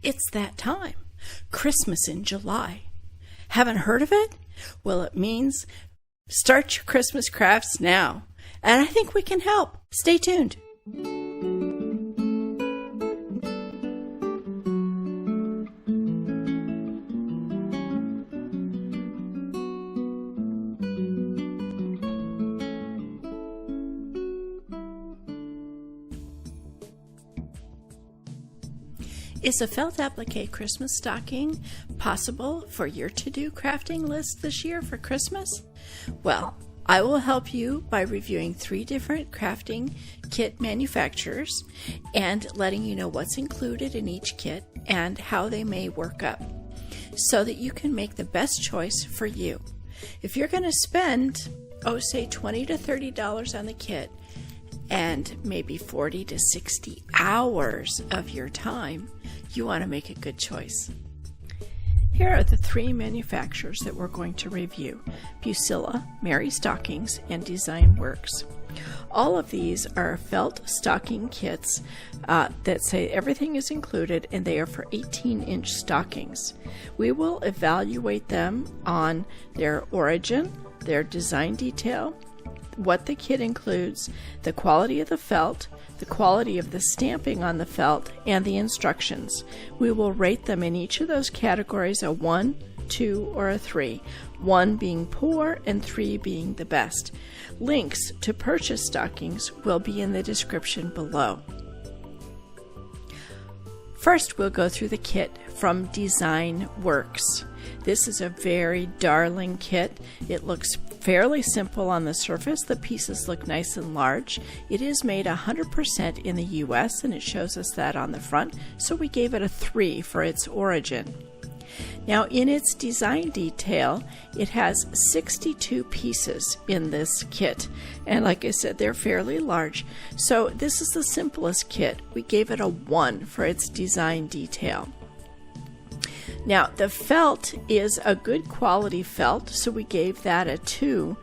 It's that time. Christmas in July. Haven't heard of it? Well, it means start your Christmas crafts now. And I think we can help. Stay tuned. Is a felt applique Christmas stocking possible for your to-do crafting list this year for Christmas? Well, I will help you by reviewing 3 different crafting kit manufacturers and letting you know what's included in each kit and how they may work up so that you can make the best choice for you. If you're going to spend, say $20 to $30 on the kit and maybe 40 to 60 hours of your time, you want to make a good choice. Here are the 3 manufacturers that we're going to review: Bucilla, Merry Stockings, and Design Works. All of these are felt stocking kits that say everything is included, and they are for 18-inch stockings. We will evaluate them on their origin, their design detail, what the kit includes, the quality of the felt, the quality of the stamping on the felt, and the instructions. We will rate them in each of those categories a 1, 2, or a 3, 1 being poor and 3 being the best. Links to purchase stockings will be in the description below. First, we'll go through the kit from Design Works. This is a very darling kit. It looks fairly simple on the surface. The pieces look nice and large. It is made 100% in the US, and it shows us that on the front, so we gave it a 3 for its origin. Now, in its design detail, it has 62 pieces in this kit, and like I said, they're fairly large. So this is the simplest kit. We gave it a 1 for its design detail. Now, the felt is a good quality felt, so we gave that a 2,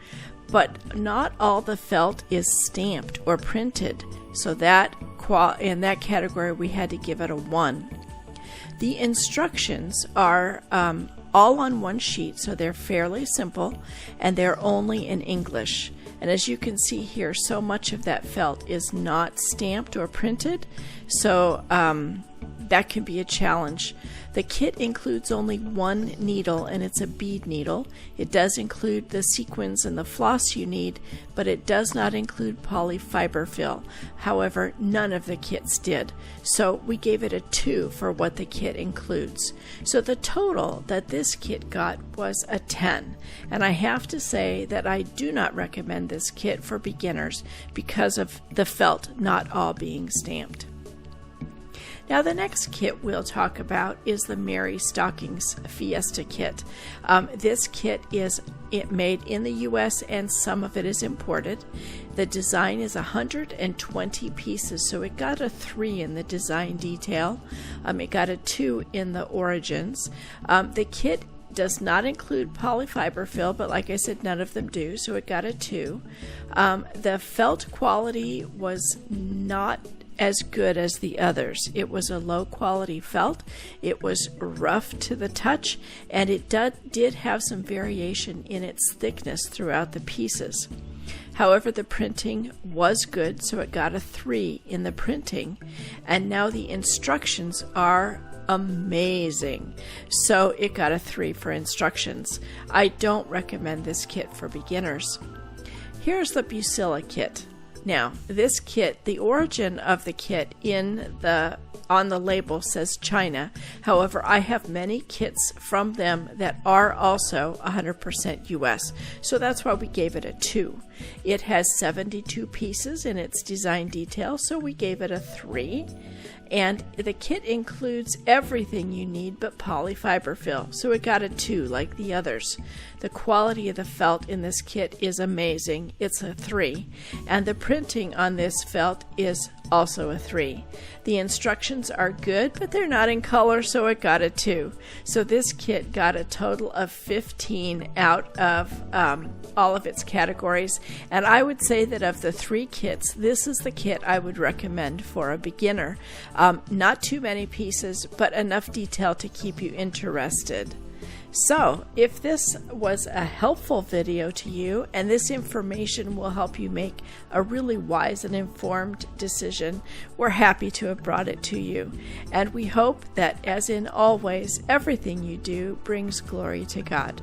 but not all the felt is stamped or printed, so that in that category we had to give it a 1. The instructions are all on one sheet, so they're fairly simple, and they're only in English. And as you can see here, so much of that felt is not stamped or printed, so that can be a challenge. The kit includes only 1 needle, and it's a bead needle. It does include the sequins and the floss you need, but it does not include polyfiber fill. However, none of the kits did. So we gave it a 2 for what the kit includes. So the total that this kit got was a 10. And I have to say that I do not recommend this kit for beginners because of the felt not all being stamped. Now, the next kit we'll talk about is the Merry Stockings Fiesta Kit. This kit is made in the US, and some of it is imported. The design is 120 pieces, so it got a 3 in the design detail. It got a 2 in the origins. The kit does not include polyfiber fill, but like I said, none of them do, so it got a 2. The felt quality was not as good as the others. It was a low quality felt. It was rough to the touch, and it did have some variation in its thickness throughout the pieces. However, the printing was good, so it got a 3 in the printing, and now the instructions are amazing, so it got a 3 for instructions. I don't recommend this kit for beginners. Here's the Bucilla kit. Now, this kit, the origin of the kit on the label says China. However, I have many kits from them that are also 100% US, so that's why we gave it a 2. It has 72 pieces in its design detail, so we gave it a 3. And the kit includes everything you need but polyfiber fill, so it got a 2 like the others. The quality of the felt in this kit is amazing. It's a 3. And the printing on this felt is also a 3. The instructions are good, but they're not in color, so it got a 2. So this kit got a total of 15 out of all of its categories, and I would say that of the 3 kits, this is the kit I would recommend for a beginner. Not too many pieces, but enough detail to keep you interested. So, if this was a helpful video to you and this information will help you make a really wise and informed decision, we're happy to have brought it to you. And we hope that, as in always, everything you do brings glory to God.